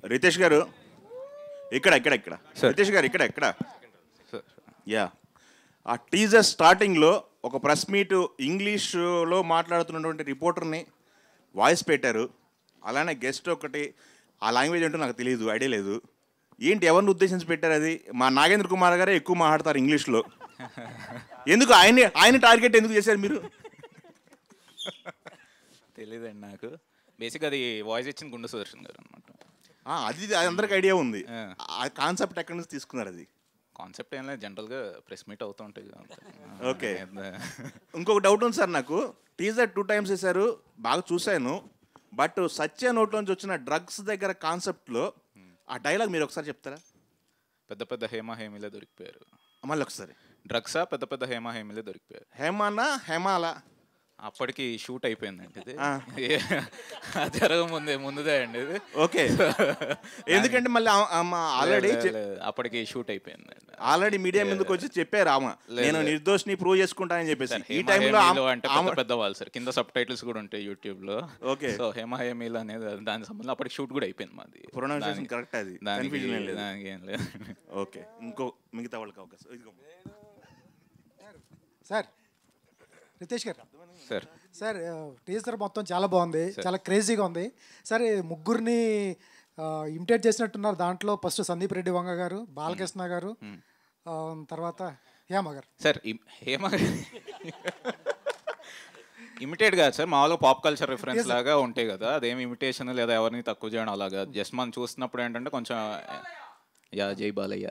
రితేష్ గారు ఇక్కడ ఇక్కడ ఇక్కడ రితేష్ గారు ఇక్కడ ఇక్కడ యా ఆ టీజర్ స్టార్టింగ్లో ఒక ప్రెస్ మీట్ ఇంగ్లీష్లో మాట్లాడుతున్నటువంటి రిపోర్టర్ని వాయిస్ పెట్టారు. అలానే గెస్ట్ ఒకటి ఆ లాంగ్వేజ్ అంటూ నాకు తెలియదు, ఐడియా లేదు. ఏంటి ఎవరిని ఉద్దేశించి పెట్టారు అది? మా నాగేంద్ర కుమార్ గారే ఎక్కువ మాట్లాడతారు ఇంగ్లీష్లో. ఎందుకు ఆయన టార్గెట్ ఎందుకు చేశారు మీరు? తెలియదండి నాకు. బేసిక్గా అది వాయిస్ ఇచ్చిన గుండు సుదర్శన్ గారు అనమాట. అది అందరికి ఐడియా ఉంది. ఆ కాన్సెప్ట్ ఎక్కడి నుంచి తీసుకున్నారు? అది కాన్సెప్ట్ ఏం లేదు, జనరల్గా ప్రెస్ మీట్ అవుతూ ఉంటాయి. ఓకే. ఇంకొక డౌట్ ఉంది సార్ నాకు. టీజర్ 2 times వేశారు, బాగా చూశాను. బట్ సత్య నోట్లోంచి వచ్చిన డ్రగ్స్ దగ్గర కాన్సెప్ట్లో ఆ డైలాగ్ మీరు ఒకసారి చెప్తారా? పెద్ద పెద్ద హేమ హేమిలే దొరికిపోయారు. మళ్ళీ ఒకసారి. డ్రగ్సా పెద్ద పెద్ద హేమ హేమిలే దొరికిపోయారు. హేమానా హేమాలా? అప్పటికి షూట్ అయిపోయిందండి ఇది. జరగ ముందుదే అండి ఇది. ఓకే. ఎందుకంటే మళ్ళీ ఆల్రెడీ అప్పటికి షూట్ అయిపోయిందండి. ఆల్రెడీ మీడియా ముందుకు వచ్చి చెప్పారు ఆమె నేను నిర్దోషిని ప్రూవ్ చేసుకుంటానని చెప్పేసి. ఈ టైంలో అంటే పెద్ద వాళ్ళు సార్, కింద సబ్ టైటిల్స్ కూడా ఉంటాయి యూట్యూబ్ లో. ఓకే. సో హేమ హేమిల్ అనేది దాని సంబంధం అప్పటికి షూట్ కూడా అయిపోయింది మాది. ప్రొనౌన్సియేషన్ కరెక్ట్ అది, కన్ఫ్యూజన్ ఏం లేదు. ఓకే. ఇంకో మిగతా వాళ్ళకి అవకాశం. సార్ రితేష్ గారు సార్ సార్ టీజర్ మొత్తం చాలా బాగుంది, చాలా క్రేజీగా ఉంది సార్. ముగ్గురిని ఇమిటేట్ చేసినట్టున్నారు దాంట్లో. ఫస్ట్ సందీప్ రెడ్డి వంగ గారు, బాలకృష్ణ గారు, తర్వాత హేమ గారు. సార్ హేమ ఇమిటేట్ కాదు సార్, మామూలుగా పాప్ కల్చర్ రిఫరెన్స్ లాగా ఉంటాయి కదా. అదేమి ఇమిటేషన్ లేదా ఎవరిని తక్కువ చేయడం అలాగా. జస్ట్ మనం చూస్తున్నప్పుడు ఏంటంటే కొంచెం యా జై బాలయ్య.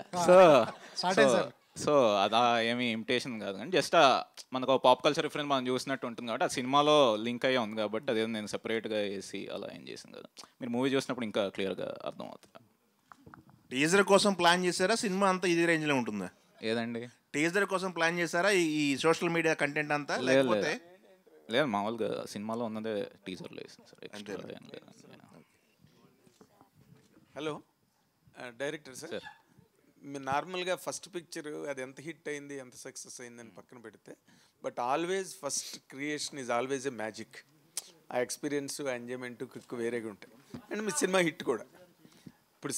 సో అదా ఏమి ఇమిటేషన్ కాదు కానీ జస్ట్ మనకు పాప్ కల్చర్ రిఫరెన్స్ మనం చూసినట్టు ఉంటుంది కాబట్టి ఆ సినిమాలో లింక్ అయ్యే ఉంది కాబట్టి అదే నేను సెపరేట్గా వేసి అలా ఏం చేసాను కదా. మీరు మూవీ చూసినప్పుడు ఇంకా క్లియర్గా అర్థం అవుతుంది. టీజర్ కోసం ప్లాన్ చేశారా? సినిమా అంతా ఇదే రేంజ్లో ఉంటుందా? ఏదండి టీజర్ కోసం ప్లాన్ చేశారా ఈ సోషల్ మీడియా కంటెంట్ అంతా? లేకపోతే లేదు, మామూలుగా సినిమాలో ఉన్నదే టీజర్లో వేసింది సార్. ఎక్స్ట్రా ఏం లేదండి. హలో డైరెక్టర్ సార్, మీరు నార్మల్గా ఫస్ట్ పిక్చర్ అది ఎంత హిట్ అయింది, ఎంత సక్సెస్ అయిందని పక్కన పెడితే, but always first creation is always a magic. ఆ ఎక్స్పీరియన్స్, ఆ ఎంజాయ్మెంట్, క్విక్ వేరేగా ఉంటాయి. అండ్ మీ సినిమా హిట్ కూడా. ఇప్పుడు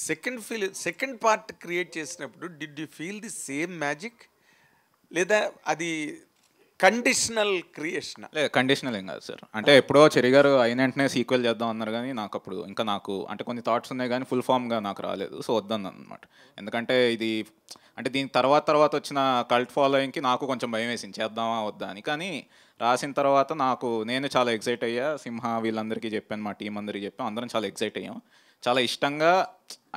సెకండ్ పార్ట్ క్రియేట్ చేసినప్పుడు did you feel the same magic, లేదా అది కండిషనల్ క్రియేషన్? లేదు, కండిషనల్ ఏం కాదు సార్. అంటే ఎప్పుడో చెరి గారు అయిన వెంటనే సీక్వెల్ చేద్దాం అన్నారు కానీ నాకు అప్పుడు నాకు అంటే కొన్ని థాట్స్ ఉన్నాయి కానీ ఫుల్ ఫామ్గా నాకు రాలేదు. సో వద్దన్నాను అనమాట. ఎందుకంటే ఇది అంటే దీని తర్వాత వచ్చిన కల్ట్ ఫాలోయింగ్కి నాకు కొంచెం భయం వేసింది చేద్దామా వద్దా అని. కానీ రాసిన తర్వాత నేను చాలా ఎక్సైట్ అయ్యా. సింహ వీళ్ళందరికీ చెప్పాను, మా టీం అందరికీ చెప్పాను, అందరం చాలా ఎక్సైట్ అయ్యాం. చాలా ఇష్టంగా.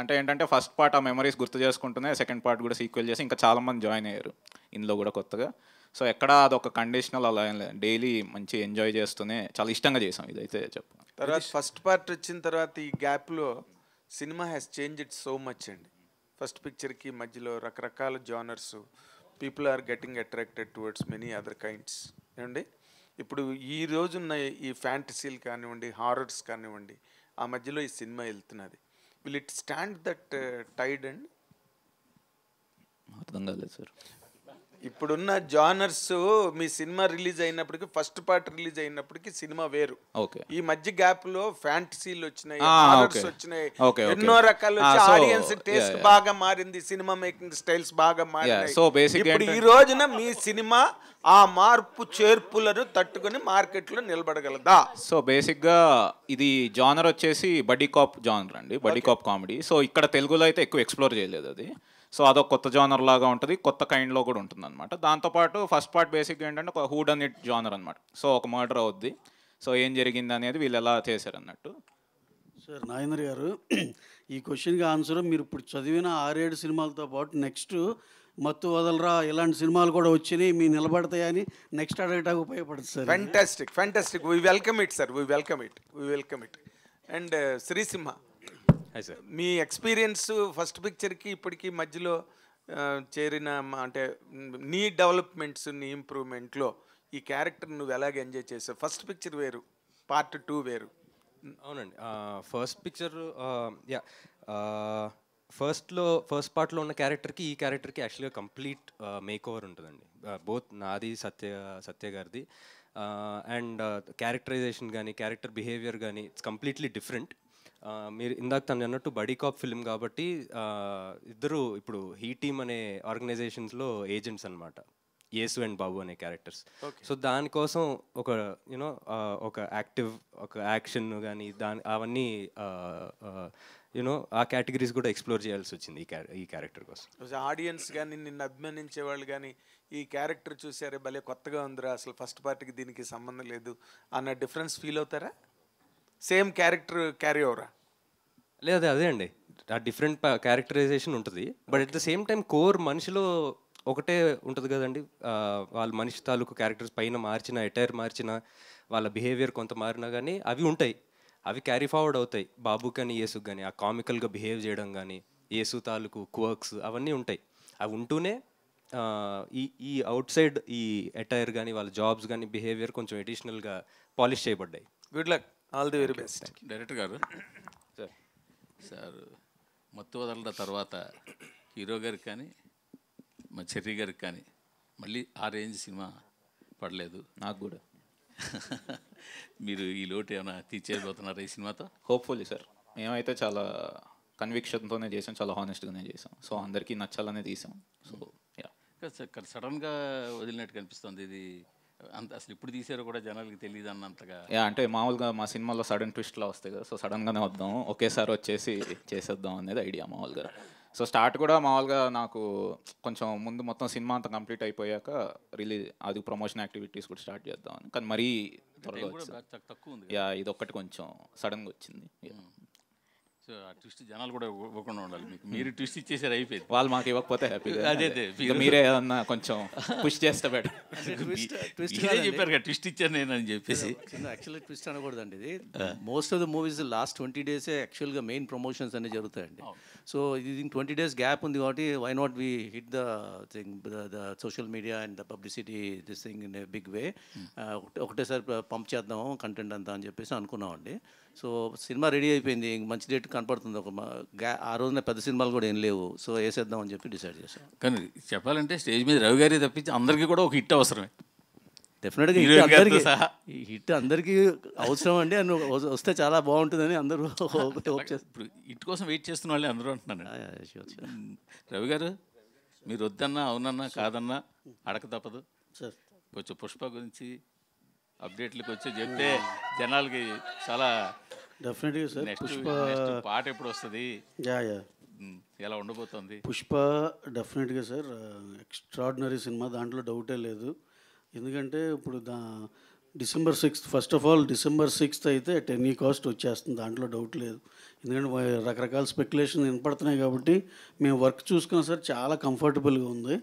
అంటే ఏంటంటే ఫస్ట్ పార్ట్ ఆ మెమరీస్ గుర్తు చేసుకుంటూనే సెకండ్ పార్ట్ కూడా సీక్వెల్ చేసి ఇంకా చాలామంది జాయిన్ అయ్యారు ఇందులో కూడా కొత్తగా. సో ఎక్కడ అదొక కండిషనల్ అలా ఏం లేదు, డైలీ మంచి ఎంజాయ్ చేస్తూనే చాలా ఇష్టంగా చేసాం ఇదైతే చెప్పాను. తర్వాత ఫస్ట్ పార్ట్ వచ్చిన తర్వాత ఈ గ్యాప్లో సినిమా హ్యాస్ చేంజ్డ్ సో మచ్ అండి. ఫస్ట్ పిక్చర్కి మధ్యలో రకరకాల genres, people are getting attracted towards many other kinds ఏమండి. ఇప్పుడు ఈ రోజున్న ఈ ఫ్యాంటసీలు కానివ్వండి, హారర్స్ కానివ్వండి, ఆ మధ్యలో ఈ సినిమా వెళ్తున్నది. Will it stand that tide and? అర్థం కాలేదు సార్. ఇప్పుడున్న జానర్స్ మీ సినిమా రిలీజ్ అయినప్పటికీ, ఫస్ట్ పార్ట్ రిలీజ్ అయినప్పటికీ సినిమా వేరు. ఈ మధ్య గ్యాప్ లో ఫ్యాంటసీలు వచ్చినాయి, హారర్స్ వచ్చినాయి, ఎన్నో రకాలు వచ్చి ఆడియన్స్ టేస్ట్ బాగా మారింది, సినిమా మేకింగ్ స్టైల్స్ బాగా మారినాయి. ఇప్పుడు ఈ రోజున మీ సినిమా ఆ మార్పు చేర్పులను తట్టుకుని మార్కెట్ లో నిలబడగలదా? సో బేసిక్ గా ఇది జానర్ వచ్చేసి బడ్డీ కాప్ జానర్ అండి, బడ్డీ కాప్ కామెడీ. సో ఇక్కడ తెలుగులో అయితే ఎక్కువ ఎక్స్ప్లోర్ చేయలేదు అది. సో అదొక కొత్త జానర్ లాగా ఉంటుంది, కొత్త కైండ్లో కూడా ఉంటుంది అనమాట. దాంతోపాటు ఫస్ట్ పార్ట్ బేసిక్గా ఏంటంటే ఒక హూ డన్ ఇట్ జానర్ అనమాట. సో ఒక మర్డర్ అవుద్ది, సో ఏం జరిగింది అనేది వీళ్ళు ఎలా చేశారు అన్నట్టు. సార్ నాగేంద్ర గారు, ఈ క్వశ్చన్కి ఆన్సర్ మీరు ఇప్పుడు చదివిన 6-7 సినిమాలతో పాటు నెక్స్ట్ మత్తు వదలరా ఇలాంటి సినిమాలు కూడా వచ్చినాయి, మీ నిలబడతాయని నెక్స్ట్ అడగటానికి ఉపయోగపడుతుంది sir. Fantastic we welcome it sir, we welcome it. And Srisimha, మీ ఎక్స్పీరియన్స్ ఫస్ట్ పిక్చర్కి ఇప్పటికీ మధ్యలో చేరిన అంటే నీ డెవలప్మెంట్స్, నీ ఇంప్రూవ్మెంట్లో ఈ క్యారెక్టర్ నువ్వు ఎలాగ ఎంజాయ్ చేసావు? ఫస్ట్ పిక్చర్ వేరు, పార్ట్ 2 వేరు. అవునండి, ఫస్ట్ పిక్చర్ ఫస్ట్ పార్ట్లో ఉన్న క్యారెక్టర్కి ఈ క్యారెక్టర్కి యాక్చువల్గా కంప్లీట్ మేక్ ఓవర్ ఉంటుందండి. బోత్ నాది, సత్య గారిది. అండ్ క్యారెక్టరైజేషన్ కానీ క్యారెక్టర్ బిహేవియర్ కానీ ఇట్స్ కంప్లీట్లీ డిఫరెంట్. మీరు ఇందాక తను అన్నట్టు బడీ కాప్ ఫిల్మ్ కాబట్టి ఇద్దరు ఇప్పుడు హీ టీమ్ అనే ఆర్గనైజేషన్స్లో ఏజెంట్స్ అనమాట, యేసు అండ్ బాబు అనే క్యారెక్టర్స్. సో దానికోసం ఒక యూనో ఒక యాక్టివ్ ఒక యాక్షన్ కానీ అవన్నీ యూనో ఆ కేటగిరీస్ కూడా ఎక్స్ప్లోర్ చేయాల్సి వచ్చింది ఈ క్యారెక్టర్ కోసం. ఆడియన్స్ కానీ నిన్ను అభిమానించే వాళ్ళు కానీ ఈ క్యారెక్టర్ చూసారే భలే కొత్తగా ఉందిరా, అసలు ఫస్ట్ పార్ట్కి దీనికి సంబంధం లేదు అన్న డిఫరెన్స్ ఫీల్ అవుతారా? సేమ్ క్యారెక్టర్ క్యారీ ఓవరా? లేదు, అదే అండి, ఆ డిఫరెంట్ క్యారెక్టరైజేషన్ ఉంటుంది. But at the same time core మనిషిలో ఒకటే ఉంటుంది కదండి. వాళ్ళ మనిషి తాలూకు క్యారెక్టర్స్ పైన మార్చిన, ఎటైర్ మార్చిన, వాళ్ళ బిహేవియర్ కొంత మారినా కానీ అవి ఉంటాయి, అవి క్యారీ ఫార్వర్డ్ అవుతాయి. బాబు కానీ యేసుకు కానీ ఆ కామికల్గా బిహేవ్ చేయడం కానీ, యేసు తాలూకు క్వర్క్స్ అవన్నీ ఉంటాయి. అవి ఉంటూనే ఈ అవుట్ సైడ్ ఈ ఎటైర్ కానీ వాళ్ళ జాబ్స్ కానీ బిహేవియర్ కొంచెం ఎడిషనల్గా పాలిష్ చేయబడ్డాయి. Good luck, all the very best. Director గారు సార్ మత్తు వదలల తర్వాత హీరో గారికి కానీ మా చెర్రీ గారికి కానీ మళ్ళీ ఆ రేంజ్ సినిమా పడలేదు. నాకు కూడా. మీరు ఈ లోటు ఏమైనా తీర్చేయబోతున్నారా ఈ సినిమాతో? Hopefully sir. మేమైతే చాలా కన్విక్షన్తోనే చేసాం, చాలా హానెస్ట్గానే చేసాం. సో అందరికీ నచ్చాలనే తీసాం. సో యా, సడన్గా వదిలినట్టు కనిపిస్తుంది ఇది. అంత అసలు ఇప్పుడు తీసారో కూడా జనాలకి తెలియదు అన్నంతగా. యా, అంటే మామూలుగా మా సినిమాలో సడన్ ట్విస్ట్లా వస్తాయి కదా, సో సడన్గానే వద్దాం, ఒకేసారి వచ్చేసి చేసేద్దాం అనేది ఐడియా మామూలుగా. సో స్టార్ట్ కూడా మామూలుగా నాకు కొంచెం ముందు మొత్తం సినిమా అంతా కంప్లీట్ అయిపోయాక రిలీజ్ అది ప్రమోషన్ యాక్టివిటీస్ కూడా స్టార్ట్ చేద్దామని, కానీ మరీ త్వరగా తక్కువ ఉంది. యా, ఇది ఒక్కటి కొంచెం సడన్గా వచ్చింది. సో ఆ ట్విస్ట్ జనాలు కూడా ఇవ్వకుండా ఉండాలి మీకు. మీరు ట్విస్ట్ ఇచ్చేసారు, అయిపోయింది. వాళ్ళు మాకు ఇవ్వకపోతే హ్యాపీగా. అదే మీరే ఏదన్నా కొంచెం పుష్ చేస్తే బెటర్. చెప్పారు కదా ట్విస్ట్ ఇచ్చాను నేను అని చెప్పేసి. యాక్చువల్గా ట్విస్ట్ అనకూడదండి. ఇది most of the movies last 20 days యాక్చువల్గా మెయిన్ ప్రమోషన్స్ అన్నీ జరుగుతాయండి. సో ఇది 20 days గ్యాప్ ఉంది కాబట్టి why not we hit the thing the social media and the publicity this thing in a big way. ఒకటేసారి పంప్ చేద్దాము కంటెంట్ అంతా అని చెప్పేసి అనుకున్నామండి. సో సినిమా రెడీ అయిపోయింది, మంచి డేట్ కనపడుతుంది. ఆ రోజున పెద్ద సినిమాలు కూడా ఏం లేవు, సో వేసేద్దాం అని చెప్పి డిసైడ్ చేశాం. కానీ చెప్పాలంటే స్టేజ్ మీద రవి గారి తప్పించి అందరికీ కూడా ఒక హిట్ అవసరమే. డెఫినెట్గా హిట్ అందరికీ అవసరం అండి. అని వస్తే చాలా బాగుంటుందని అందరూ ఇప్పుడు హిట్ కోసం వెయిట్ చేస్తున్న వాళ్ళే అందరూ అంటున్నాను. రవి గారు మీరు వద్దన్నా అవునన్నా కాదన్నా అడక తప్పదు సార్. కొంచెం పుష్ప గురించి అప్డేట్లకు వచ్చి చెప్తే జనాలకి చాలా డెఫినెట్గా సార్. పుష్ప పాట ఎప్పుడు వస్తుంది, యా యా ఎలా ఉండబోతుంది? పుష్ప డెఫినెట్గా సార్ ఎక్స్ట్రాడినరీ సినిమా, దాంట్లో డౌటే లేదు. ఎందుకంటే ఇప్పుడు December 6th first of all December 6th అయితే అట్ ఎనీ కాస్ట్ వచ్చేస్తుంది, దాంట్లో డౌట్ లేదు. ఎందుకంటే రకరకాల స్పెక్యులేషన్ వినపడుతున్నాయి కాబట్టి మేము వర్క్ చూసుకున్నాం సార్, చాలా కంఫర్టబుల్గా ఉంది.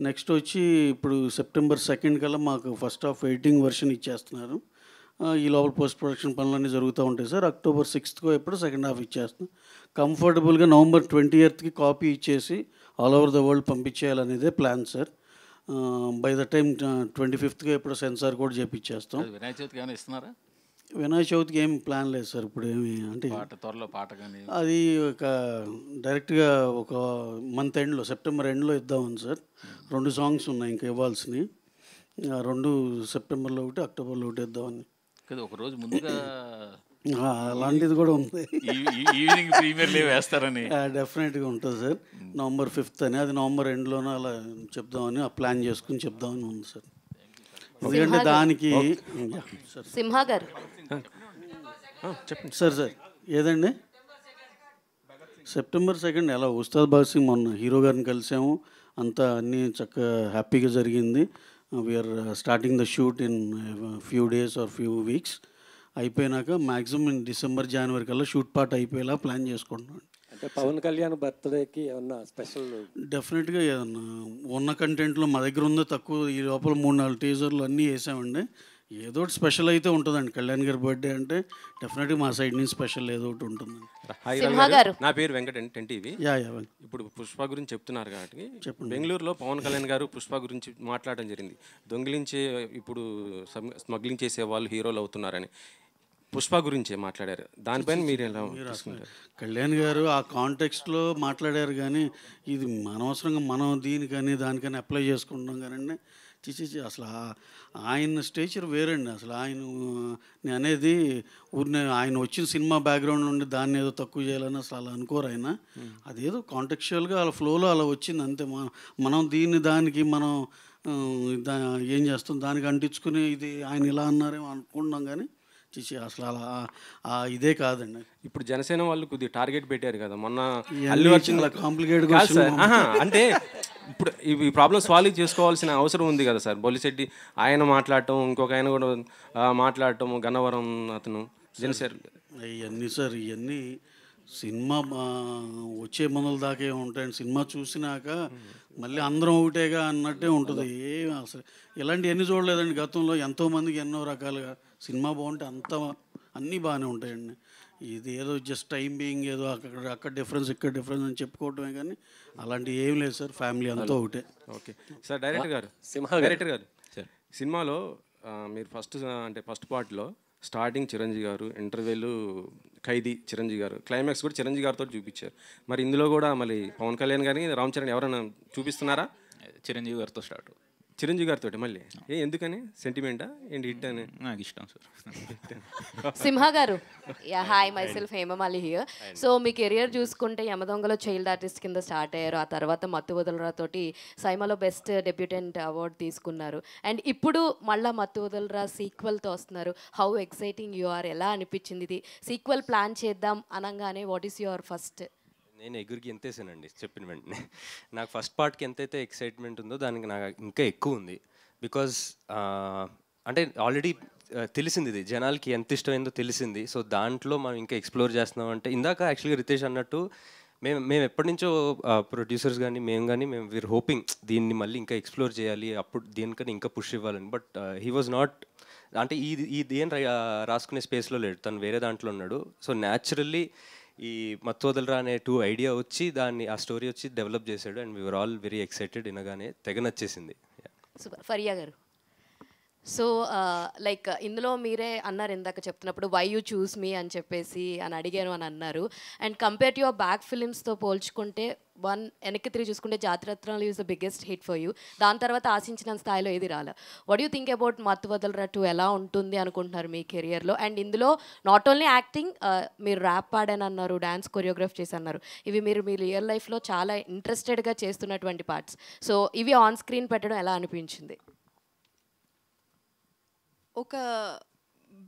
నెక్స్ట్ వచ్చి ఇప్పుడు September 2nd కల్లా మాకు ఫస్ట్ హాఫ్ ఎడిటింగ్ వర్షన్ ఇచ్చేస్తున్నారు. ఈ లోపల పోస్ట్ ప్రొడక్షన్ పనులన్నీ జరుగుతూ ఉంటాయి సార్. October 6th ఎప్పుడు సెకండ్ హాఫ్ ఇచ్చేస్తున్నాం. కంఫర్టబుల్గా November 20th కాపీ ఇచ్చేసి ఆల్ ఓవర్ ద వరల్డ్ పంపించేయాలనేదే plan sir. By the time 25th ఎప్పుడు సెన్సార్ కూడా చేపించేస్తాం. వినాయక చవితికి ఏమైనా ఇస్తున్నారా? వినాయక చవితికి ఏం ప్లాన్ లేదు సార్ ఇప్పుడు ఏమి. అంటే త్వరలో పాట కానీ అది ఒక డైరెక్ట్గా ఒక మంత్ ఎండ్లో September ఎండ్లో ఇద్దామని సార్. 2 songs ఉన్నాయి ఇంకా ఇవ్వాల్సినవి, 2 సెప్టెంబర్లో ఒకటి Octoberలో ఒకటి ఇద్దామని. కదా ఒక రోజు ముందుగా అలాంటిది కూడా ఉంది. ఈవినింగ్ ప్రీమియర్ లీవ్ వేస్తారని డెఫినెట్గా ఉంటుంది సార్. November 5th అని, అది November ఎండ్లోనే అలా చెప్దామని ప్లాన్ చేసుకుని చెప్దామని ఉంది సార్. ఎందుకంటే దానికి సింహ గారు చెప్పండి సార్. ఏదండి September 2nd ఎలా ఉస్తాద్ భగత్ సింగ్ మొన్న హీరో గారిని కలిసాము, అంతా అన్నీ చక్కగా హ్యాపీగా జరిగింది. We're starting the shoot in few days or few weeks. అయిపోయినాక మ్యాక్సిమం December January కల్లా షూట్ పార్ట్ అయిపోయేలా ప్లాన్ చేసుకుంటున్నాను. అంటే పవన్ కళ్యాణ్ బర్త్డేకి ఏమన్నా స్పెషల్? డెఫినెట్గా ఏదన్నా ఉన్న కంటెంట్లో మా దగ్గర ఉందో తక్కువ, ఈ లోపల 3-4 టీజర్లు అన్నీ వేసామండి. ఏదో ఒకటి స్పెషల్ అయితే ఉంటుందండి. కళ్యాణ్ గారి బర్త్డే అంటే డెఫినెట్గా మా సైడ్ నుంచి స్పెషల్ ఏదో ఒకటి ఉంటుందండి. నా పేరు వెంకట టీవీ. ఇప్పుడు పుష్ప గురించి చెప్తున్నారు కాబట్టి బెంగళూరులో పవన్ కళ్యాణ్ గారు పుష్ప గురించి మాట్లాడడం జరిగింది. దొంగిలించే ఇప్పుడు స్మగ్లింగ్ చేసే వాళ్ళు హీరోలు అవుతున్నారని పుష్ప గురించే మాట్లాడారు. దానిపైన మీరు ఎలా తీసుకుంటారు? కళ్యాణ్ గారు ఆ కాంటెక్స్ట్లో మాట్లాడారు, కానీ ఇది అనవసరంగా మనం దీనికని దానికని అప్లై చేసుకుంటున్నాం. కానీ అసలు ఆయన స్టేచర్ వేరండి. అసలు నేను అనేది ఊరినే ఆయన వచ్చిన సినిమా బ్యాక్గ్రౌండ్ నుండి దాన్ని ఏదో తక్కువ చేయాలని అసలు అలా అనుకోరు ఆయన. అదేదో కాంటెక్చువల్గా అలా ఫ్లోలో అలా వచ్చింది అంతే. మనం దానికి మనం ఏం చేస్తాం, దానికి అంటించుకుని ఇది ఆయన ఇలా అన్నారేమో అనుకుంటున్నాం కానీ అసలు అలా ఇదే కాదండి. ఇప్పుడు జనసేన వాళ్ళు కొద్దిగా టార్గెట్ పెట్టారు కదా మొన్న. అల్లు అర్జున్ కాంప్లికేటెడ్ అంటే ఇప్పుడు ఈ ప్రాబ్లమ్ సాల్వ్ చేసుకోవాల్సిన అవసరం ఉంది కదా సార్. బొలిశెట్టి ఆయన మాట్లాడటం, ఇంకొక ఆయన కూడా మాట్లాడటం, గన్నవరం అతను జనసేన ఇవన్నీ సార్, ఇవన్నీ సినిమా వచ్చే మొదల దాకే ఉంటాయండి. సినిమా చూసినాక మళ్ళీ అందరం ఒకటేగా అన్నట్టే ఉంటుంది. అసలు ఇలాంటివన్నీ చూడలేదండి గతంలో. ఎంతోమందికి ఎన్నో రకాలుగా సినిమా బాగుంటే అన్నీ బాగానే ఉంటాయండి. ఇది ఏదో జస్ట్ టైం బీయింగ్ ఏదో అక్కడ డిఫరెన్స్ ఇక్కడ డిఫరెన్స్ అని చెప్పుకోవటమే కానీ అలాంటివి ఏం లేదు సార్. ఫ్యామిలీ అంతా ఒకటే. Okay sir. డైరెక్టర్ గారు సినిమాలో మీరు ఫస్ట్ పార్ట్లో స్టార్టింగ్ చిరంజీవి గారు, ఇంటర్వెల్ ఖైదీ చిరంజీవి గారు, క్లైమాక్స్ కూడా చిరంజీవి గారితో చూపించారు. మరి ఇందులో కూడా మళ్ళీ పవన్ కళ్యాణ్ గారిని, రామ్ చరణ్ ఎవరైనా చూపిస్తున్నారా? చిరంజీవి గారితో స్టార్ట్. చిరంజీవి గారితో మళ్ళీ ఎందుకని? సెంటిమెంటా ఏంటి? హిట్ అని నాకు ఇష్టం sir. Simha garu, hi, myself Hemamali here. So మీ కెరియర్ చూసుకుంటే యమదొంగలో చైల్డ్ ఆర్టిస్ట్ కింద స్టార్ట్ అయ్యారు. ఆ తర్వాత మత్తు వదలరా తోటి సైమాలో బెస్ట్ డెబ్యూటెంట్ అవార్డు తీసుకున్నారు. అండ్ ఇప్పుడు మళ్ళీ మత్తు వదలరా సీక్వెల్తో వస్తున్నారు. How exciting you are? ఎలా అనిపించింది ఇది? సీక్వెల్ ప్లాన్ చేద్దాం అనగానే వాట్ ఈస్ యువర్ ఫస్ట్? నేను ఎగురికి ఎంతేసానండి చెప్పిన వెంటనే. నాకు ఫస్ట్ పార్ట్కి ఎంతైతే ఎక్సైట్మెంట్ ఉందో దానికి నాకు ఇంకా ఎక్కువ ఉంది. బికాజ్ అంటే ఆల్రెడీ తెలిసింది, ఇది జనాలకి ఎంత ఇష్టమైందో తెలిసింది. సో దాంట్లో మనం ఇంకా ఎక్స్ప్లోర్ చేస్తున్నాం. అంటే ఇందాక యాక్చువల్గా రితేష్ అన్నట్టు మేము ఎప్పటి నుంచో ప్రొడ్యూసర్స్ కానీ మేము వీఆర్ హోపింగ్ దీన్ని మళ్ళీ ఇంకా ఎక్స్ప్లోర్ చేయాలి, అప్పుడు దీనికన్నా ఇంకా పుష్ ఇవ్వాలని. బట్ హీ వాజ్ నాట్, అంటే ఏం రాసుకునే స్పేస్లో లేడు, తను వేరే దాంట్లో ఉన్నాడు. సో న్యాచురల్లీ ఈ మత్తు వదలరా అనే ఐడియా వచ్చి దాన్ని ఆ స్టోరీ వచ్చి డెవలప్ చేశాడు. And we're all very excited. వినగానే తెగ నచ్చేసింది. సూపర్. ఫరియా గారు, సో లైక్ ఇందులో మీరే అన్నారు ఇందాక చెప్తున్నప్పుడు వై యూ చూస్ మీ అని చెప్పేసి అని అడిగాను అని అన్నారు. And compare to your back ఫిలిమ్స్తో పోల్చుకుంటే వెనక్కి తిరిగి చూసుకుంటే Jathiratnalu is the biggest hit for you. దాని తర్వాత ఆశించిన స్థాయిలో ఏది రాలే. వాట్ యూ థింక్ అబౌట్ మత్తు వదలరా 2 ఎలా ఉంటుంది అనుకుంటున్నారు మీ కెరియర్లో? అండ్ ఇందులో నాట్ ఓన్లీ యాక్టింగ్, మీరు ర్యాప్ పాడాను అన్నారు, డ్యాన్స్ కొరియోగ్రాఫ్ చేసి అన్నారు. ఇవి మీరు మీ రియల్ లైఫ్లో చాలా ఇంట్రెస్టెడ్గా చేస్తున్నటువంటి పార్ట్స్. సో ఇవి ఆన్ స్క్రీన్ పెట్టడం ఎలా అనిపించింది? ఒక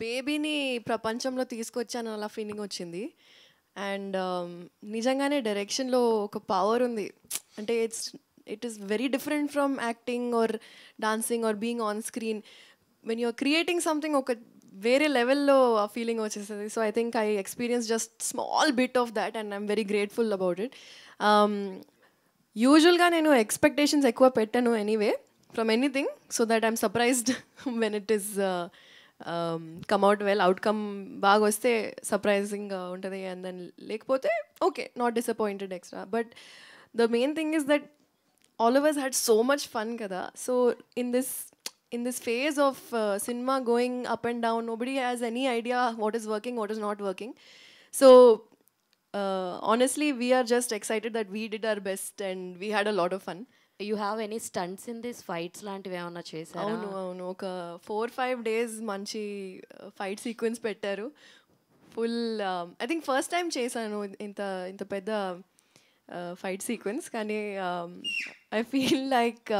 బేబీని ప్రపంచంలో తీసుకొచ్చాను అలా ఫీలింగ్ వచ్చింది. అండ్ నిజంగానే డైరెక్షన్లో ఒక పవర్ ఉంది. అంటే it is very different from acting or dancing or being on screen. When you're creating something ఒక వేరే లెవెల్లో ఆ ఫీలింగ్ వచ్చేస్తుంది. So I think I experience just small bit of that and I'm very grateful about it. యూజువల్గా నేను expectations ఎక్కువ పెట్టాను anyway from anything, so that I'm surprised when it is come out well. Outcome baga vaste surprising untadi, and then lekapothe okay, not disappointed extra. But the main thing is that all of us had so much fun kada. So in this phase of cinema going up and down, nobody has any idea what is working, what is not working. So honestly, we are just excited that we did our best and we had a lot of fun. You have any stunts in this fights లాంటివి ఏమన్నా చేశారా? అవును ఒక 4-5 days మంచి fight sequence పెట్టారు. Full I think first time చేశాను ఇంత పెద్ద ఫైట్ సీక్వెన్స్. కానీ ఐ ఫీల్ లైక్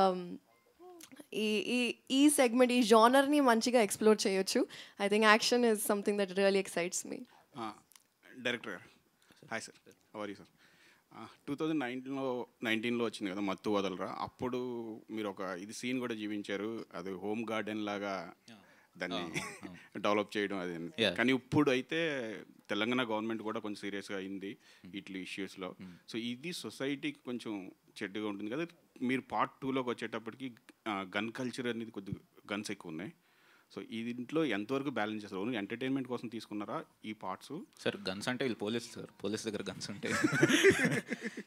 ఈ సెగ్మెంట్, ఈ జానర్ని మంచిగా ఎక్స్ప్లోర్ చేయొచ్చు. I think action is something that really excites me. Director గారు, hi sir, how are you sir? 2019లో వచ్చింది కదా మత్తు వదలరా. అప్పుడు మీరు ఒక ఇది సీన్ కూడా జీవించారు, అది హోమ్ గార్డెన్ లాగా దాన్ని డెవలప్ చేయడం అది. కానీ ఇప్పుడు అయితే తెలంగాణ గవర్నమెంట్ కూడా కొంచెం సీరియస్గా అయింది ఇట్లా ఇష్యూస్లో. సో ఇది సొసైటీకి కొంచెం చెడ్డగా ఉంటుంది కదా. మీరు పార్ట్ 2లోకి వచ్చేటప్పటికి గన్ కల్చర్ అనేది కొద్దిగా గన్స్ ఎక్కువ ఉన్నాయి. సో ఈ దీంట్లో ఎంతవరకు బ్యాలెన్స్ చేస్తారు? ఓన్లీ ఎంటర్టైన్మెంట్ కోసం తీసుకున్నారా ఈ పార్ట్స్? సార్ గన్స్ అంటే వీళ్ళు పోలీస్ సార్, పోలీస్ దగ్గర గన్స్ ఉంటాయి.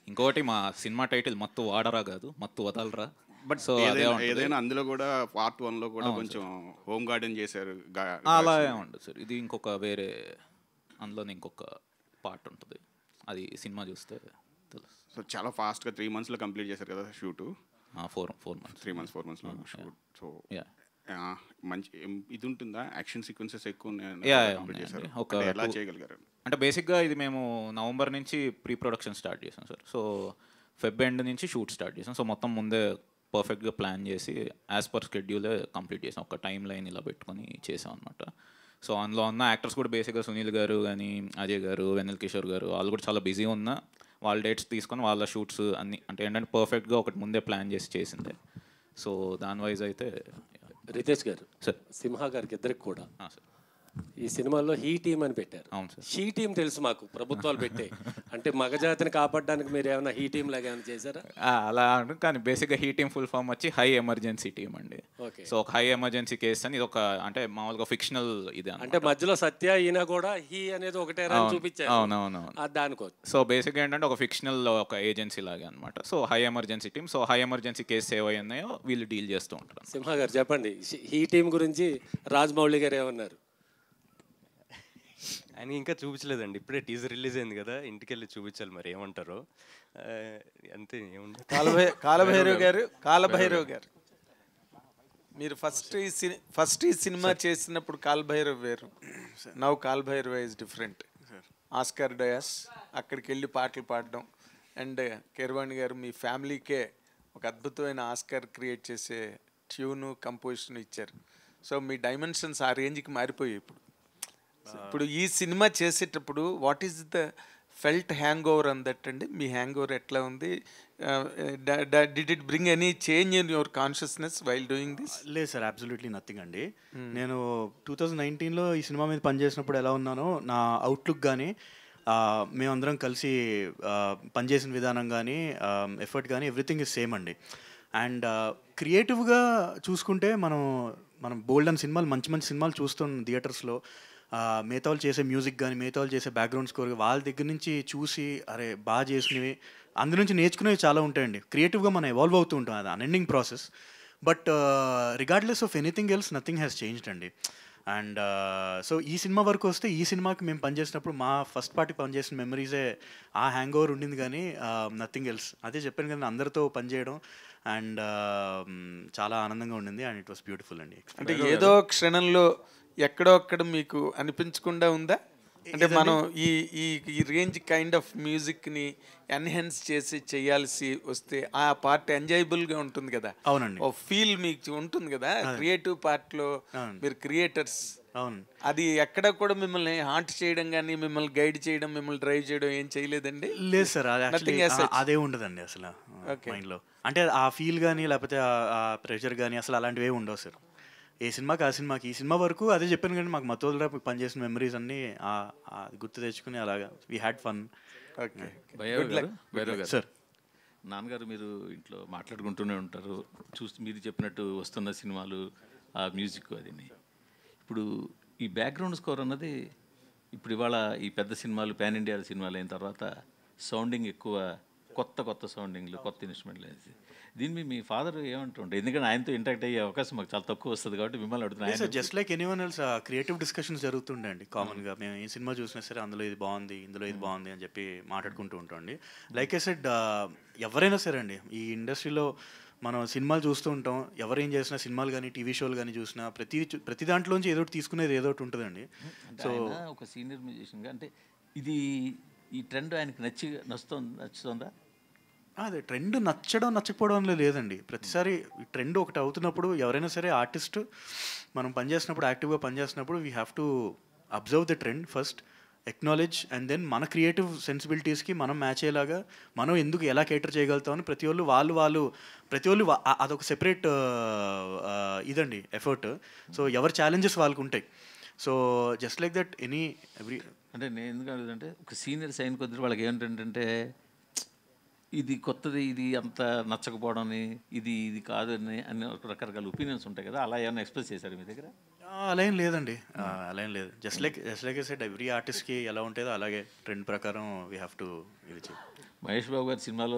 ఇంకోటి మా సినిమా టైటిల్ మత్తు వాడరా కాదు, మత్తు వదలరా. బట్ సో ఏదైనా అందులో కూడా పార్ట్ 1లో కూడా కొంచెం హోమ్ గార్డెన్ చేశారు. అలా ఉండదు సార్, ఇది ఇంకొక వేరే, అందులోనే ఇంకొక పార్ట్ ఉంటుంది, అది సినిమా చూస్తే తెలుసు. సో చాలా ఫాస్ట్గా 3 monthsలో కంప్లీట్ చేశారు కదా షూటు. 4 months. 3 months 4 monthsలో షూట్. So Yeah. మంచి ఇది ఉంటుందా, యాక్షన్ సీక్వెన్సెస్ ఎక్కువ కంప్లీట్ చేశారు, ఎలా చేయగలిగారు? అంటే బేసిక్గా ఇది మేము నవంబర్ నుంచి ప్రీ ప్రొడక్షన్ స్టార్ట్ చేసాం సార్. సో ఫెబ్ ఎండ్ నుంచి షూట్ స్టార్ట్ చేసాం. సో మొత్తం ముందే పర్ఫెక్ట్గా ప్లాన్ చేసి యాజ్ పర్ స్కెడ్యూలే కంప్లీట్ చేసాం. ఒక టైం లైన్ ఇలా పెట్టుకొని చేసాం అనమాట. సో అందులో ఉన్న యాక్టర్స్ కూడా బేసిక్గా సునీల్ గారు కానీ, అజయ్ గారు, వెన్నెల్ కిషోర్ గారు, వాళ్ళు కూడా చాలా బిజీ ఉన్నా వాళ్ళ డేట్స్ తీసుకొని వాళ్ళ షూట్స్ అన్ని అంటే ఏంటంటే పర్ఫెక్ట్గా ఒకటి ముందే ప్లాన్ చేసి చేసిందే. సో దాని వైజ్ అయితే రితేష్ గారు, సార్ సింహ గారికి ఇద్దరికి కూడా సార్ ఈ సినిమాలో హీ టీమ్ అని పెట్టారు. అవును సార్. హీ టీమ్ తెలుసు మాకు, ప్రభుత్వాలు పెట్టే. అంటే మగజాతిని కాపాడడానికి మీరు ఏమైనా హీ టీమ్ లాగా ఏమైనా చేశారా? అలా అంటారు కానీ బేసిక్గా హీ టీమ్ ఫుల్ ఫామ్ వచ్చి హై ఎమర్జెన్సీ టీమ్ అండి. సో ఒక హై ఎమర్జెన్సీ కేసు అని ఇది ఒక అంటే మామూలుగా ఫిక్షనల్ ఇది అంటే మధ్యలో సత్య ఈయన కూడా హీ అనేది ఒకటే రాని చూపించారు. అవునవును. దానికోసం సో బేసిక్గా ఏంటంటే ఒక ఫిక్షనల్ ఒక ఏజెన్సీ లాగా అనమాట. So high emergency team. So high emergency case ఏవై ఉన్నాయో వీళ్ళు డీల్ చేస్తూ ఉంటారు. సింహ గారు చెప్పండి, హీ టీమ్ గురించి రాజమౌళి గారు ఏమన్నారు? ఆయన ఇంకా చూపించలేదండి, ఇప్పుడే టీజర్ రిలీజ్ అయింది కదా, ఇంటికి వెళ్ళి చూపించాలి మరి ఏమంటారో. అంతే ఏముంది. కాలభైరవ్ గారు మీరు ఫస్ట్ ఈ సినిమా చేసినప్పుడు కాలభైరవ్ వేరు, now Kal Bhairav is different. Oscar dais అక్కడికి వెళ్ళి పాటలు పాడడం, అండ్ కీరవాణి గారు మీ ఫ్యామిలీకే ఒక అద్భుతమైన ఆస్కార్ క్రియేట్ చేసే ట్యూను కంపోజిషన్ ఇచ్చారు. సో మీ డైమెన్షన్స్ ఆ రేంజ్కి మారిపోయాయి. ఇప్పుడు ఈ సినిమా చేసేటప్పుడు what is the felt hang over an that అండి? మీ హ్యాంగ్ ఓవర్ ఎట్లా ఉంది? Did it bring any change in your consciousness while doing this? లేదు సార్, అబ్సల్యూట్లీ నథింగ్ అండి. నేను 2019లో ఈ సినిమా మీద పనిచేసినప్పుడు ఎలా ఉన్నానో నా అవుట్లుక్ కానీ, మేమందరం కలిసి పనిచేసిన విధానం కానీ, ఎఫర్ట్ కానీ, ఎవ్రీథింగ్ ఇస్ సేమ్ అండి. అండ్ క్రియేటివ్గా చూసుకుంటే మనం బోల్డ్ అండ్ సినిమాలు, మంచి మంచి సినిమాలు చూస్తున్నాం థియేటర్స్లో. మిగతా వాళ్ళు చేసే మ్యూజిక్ కానీ, మిగతా వాళ్ళు చేసే బ్యాక్గ్రౌండ్ స్కోర్, వాళ్ళ దగ్గర నుంచి చూసి అరే బాగా చేసినవి, అందు నుంచి నేర్చుకునేవి చాలా ఉంటాయండి. క్రియేటివ్గా మనం ఎవాల్వ్ అవుతూ ఉంటాం, అది unending process. But regardless of anything else nothing has changed అండి. అండ్ సో ఈ సినిమా వరకు వస్తే, ఈ సినిమాకి మేము పనిచేసినప్పుడు మా ఫస్ట్ పార్టీ పనిచేసిన మెమరీసే ఆ హ్యాంగ్ ఓవర్ ఉండింది కానీ నథింగ్ ఎల్స్. అదే చెప్పాను కదా, అందరితో పనిచేయడం అండ్ చాలా ఆనందంగా ఉండింది. అండ్ ఇట్ వాస్ బ్యూటిఫుల్ అండి. అంటే ఏదో క్షణంలో ఎక్కడో అక్కడ మీకు అనిపించకుండా ఉందా? అంటే మనం ఈ రేంజ్ కైండ్ ఆఫ్ మ్యూజిక్ని ఎన్హాన్స్ చేసి చేయాల్సి వస్తే ఆ పార్ట్ ఎంజాయబుల్గా ఉంటుంది కదా. అవునండి. ఓ ఫీల్ మీకు ఉంటుంది కదా క్రియేటివ్ పార్ట్లో, మీరు క్రియేటర్స్. అవును. అది ఎక్కడ కూడా మిమ్మల్ని హాంట్ చేయడం కానీ, మిమ్మల్ని గైడ్ చేయడం, మిమ్మల్ని డ్రైవ్ చేయడం ఏం చేయలేదండి? లేదు సార్, అదే ఉండదండి అసలు మైండ్లో. అంటే ఆ ఫీల్ కానీ, లేకపోతే ఆ ప్రెషర్ కానీ అసలు అలాంటివి ఏమి ఉండవు సార్. ఏ సినిమాకి ఆ సినిమాకి. ఈ సినిమా వరకు అదే చెప్పాను కానీ మాకు మత్తోదరా పనిచేసిన మెమరీస్ అన్నీ గుర్తు తెచ్చుకుని అలాగా we had fun. Okay. Bhairav గారు సార్, నాన్నగారు మీరు ఇంట్లో మాట్లాడుకుంటూనే ఉంటారు, మీరు చెప్పినట్టు వస్తున్న సినిమాలు, ఆ మ్యూజిక్ అది. ఇప్పుడు ఈ బ్యాక్గ్రౌండ్ స్కోర్ అన్నది ఇప్పుడు ఇవాళ ఈ పెద్ద సినిమాలు, పాన్ ఇండియా సినిమాలు అయిన తర్వాత సౌండింగ్ ఎక్కువ, కొత్త సౌండింగ్లు, కొత్త ఇన్స్ట్రుమెంట్లు అనేసి. దీన్ని మీ ఫాదర్ ఏమంటుంటారు? ఎందుకంటే ఆయనతో ఇంటరాక్ట్ అయ్యే అవకాశం మాకు చాలా తక్కువ వస్తుంది కాబట్టి మిమ్మల్ని అడుగుతున్నాను. Just like anyone else creative discussions జరుగుతుండే అండి కామన్గా. మేము ఈ సినిమా చూసినా సరే అందులో ఇది బాగుంది, ఇందులో ఇది బాగుంది అని చెప్పి మాట్లాడుకుంటూ ఉంటామండి. లైక్ ఐ సెడ్, ఎవరైనా సరే అండి ఈ ఇండస్ట్రీలో మనం సినిమాలు చూస్తూ ఉంటాం. ఎవరేం చేసినా, సినిమాలు కానీ టీవీ షోలు కానీ చూసినా ప్రతి దాంట్లోంచి ఏదో తీసుకునేది ఏదో ఒకటి ఉంటుందండి. సో ఒక సీనియర్ మ్యూజిషియన్గా అంటే ఇది ఈ ట్రెండ్ ఆయనకి నచ్చుతుందా? అదే ట్రెండ్ నచ్చకపోవడం లేదండి. ప్రతిసారి ఈ ట్రెండ్ ఒకటి అవుతున్నప్పుడు ఎవరైనా సరే ఆర్టిస్ట్ మనం పనిచేసినప్పుడు, యాక్టివ్గా పనిచేసినప్పుడు we have to observe the trend first, acknowledge, and then మన క్రియేటివ్ సెన్సిబిలిటీస్కి మనం మ్యాచ్ అయ్యేలాగా మనం ఎందుకు ఎలా కేటర్ చేయగలుగుతామని ప్రతి వాళ్ళు అదొక సెపరేట్ ఇదండి ఎఫర్ట్. సో ఎవరి ఛాలెంజెస్ వాళ్ళకు ఉంటాయి. So just like that every అంటే నేను ఎందుకు అడుగుతుంటే, ఒక సీనియర్ సైన్ కొద్ది వాళ్ళకి ఏమిటంటే ఇది కొత్తది, ఇది అంత నచ్చకపోవడం, ఇది కాదు అని రకరకాల ఒపీనియన్స్ ఉంటాయి కదా, అలా ఏమైనా ఎక్స్ప్రెస్ చేశారు మీ దగ్గర? అలా ఏం లేదండి, అలా ఏం లేదు. Just like I said, every ఆర్టిస్ట్కి ఎలా ఉంటుందో అలాగే ట్రెండ్ ప్రకారం వీ హ్యావ్ టు ఇది చేయాలి. మహేష్ బాబు గారి సినిమాలో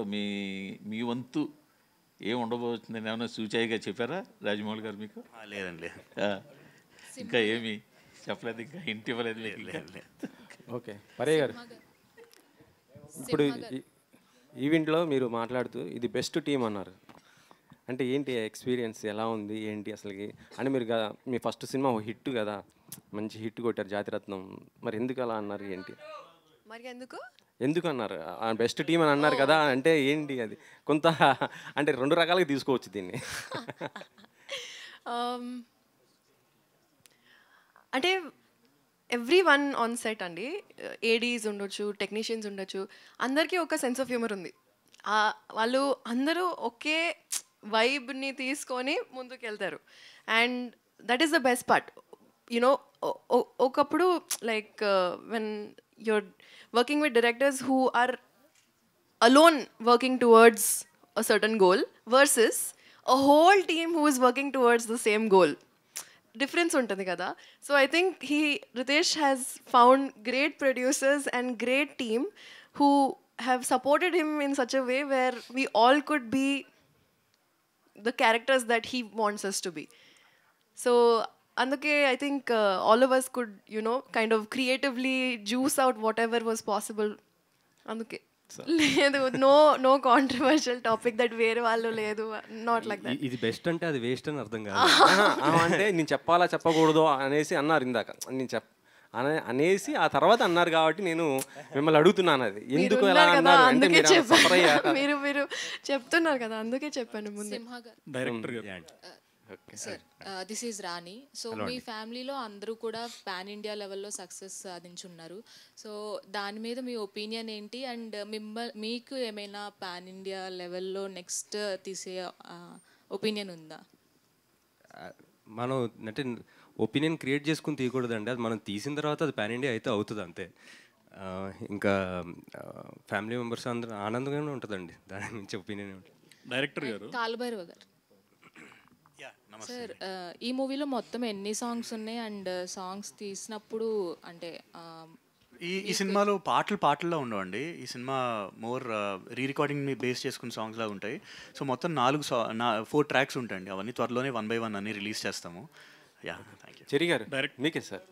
మీ వంతు ఏం ఉండబోతుందని ఏమైనా సూచాయిగా చెప్పారా రాజమౌళి గారు మీకు? లేదండి, ఇంకా ఏమి చెప్పలేదు, ఇంకా ఇంటి ఇవ్వలేదు. ఓకే, పరయ్య గారు, ఇప్పుడు ఈవెంట్లో మీరు మాట్లాడుతూ ఇది బెస్ట్ టీం అన్నారు. అంటే ఏంటి ఎక్స్పీరియన్స్ ఎలా ఉంది ఏంటి అసలుకి? అంటే మీరు మీ ఫస్ట్ సినిమా హిట్ కదా, మంచి హిట్ కొట్టారు జాతిరత్నం, మరి ఎందుకు అలా అన్నారు ఏంటి? మరి ఎందుకు అన్నారు బెస్ట్ టీం అని అన్నారు కదా, అంటే ఏంటి అది? కొంత అంటే 2 రకాలుగా తీసుకోవచ్చు దీన్ని. అంటే ఎవ్రీ వన్ ఆన్ సెట్ అండి, ఏడీస్ ఉండొచ్చు, టెక్నీషియన్స్ ఉండొచ్చు, అందరికీ ఒక సెన్స్ ఆఫ్ హ్యూమర్ ఉంది. వాళ్ళు అందరూ ఒకే వైబ్ని తీసుకొని ముందుకు వెళ్తారు. And that is the best part. You know ఒకప్పుడు like when you're working with directors who are alone working towards a certain goal versus a whole team who is working towards the same goal. Difference ఉంటుంది కదా. So I think Ritesh has found great producers and great team who have supported him in such a way where we all could be the characters that he wants us to be. So అందుకే I think all of us could, you know, kind of creatively juice out whatever was possible. అందుకే లేదు, no controversial topic that వేరే వాళ్ళు లేదు, not like that. ఇది best అంటే అది waste అని అర్థం కాదు. అంటే నేను చెప్పాలా చెప్పకూడదు అనేసి అన్నారు ఇందాక, నేను అనేసి ఆ తర్వాత అన్నారు కాబట్టి నేను మిమ్మల్ని అడుగుతున్నాను అది ఎందుకు ఎలా అన్నారు అంటే మీరు చెప్తున్నారు కదా, అందుకే చెప్పాను ముందు. డైరెక్టర్ గారు. Sir, this is Rani. So మీ ఫ్యామిలీలో అందరూ కూడా పాన్ ఇండియా లెవెల్లో సక్సెస్ సాధించున్నారు. సో దాని మీద మీ ఒపీనియన్ ఏంటి? అండ్ మీకు ఏమైనా పాన్ ఇండియా లెవెల్లో నెక్స్ట్ తీసే ఒపీనియన్ ఉందా? మనం అంటే ఒపీనియన్ క్రియేట్ చేసుకుని తీయకూడదండి, అది మనం తీసిన తర్వాత అది పాన్ ఇండియా అయితే అవుతుంది అంతే. ఇంకా ఫ్యామిలీ మెంబర్స్ అందరూ ఆనందంగానే ఉంటుందండి, దాని నుంచి ఒపీనియన్ ఉంటుంది. డైరెక్టర్ గారు. కాలుభైరవ గారు. సార్, ఈ మూవీలో మొత్తం ఎన్ని సాంగ్స్ ఉన్నాయి? అండ్ సాంగ్స్ తీసినప్పుడు అంటే ఈ సినిమాలో పాటల్లో ఉండవండి. ఈ సినిమా మోర్ రీ రికార్డింగ్ని బేస్ చేసుకున్న సాంగ్స్ లాగా ఉంటాయి. సో మొత్తం 4 ట్రాక్స్ ఉంటాయండి. అవన్నీ త్వరలోనే 1 by 1 అన్ని రిలీజ్ చేస్తాము. Thank you. చెరి గారు, మీకే సార్.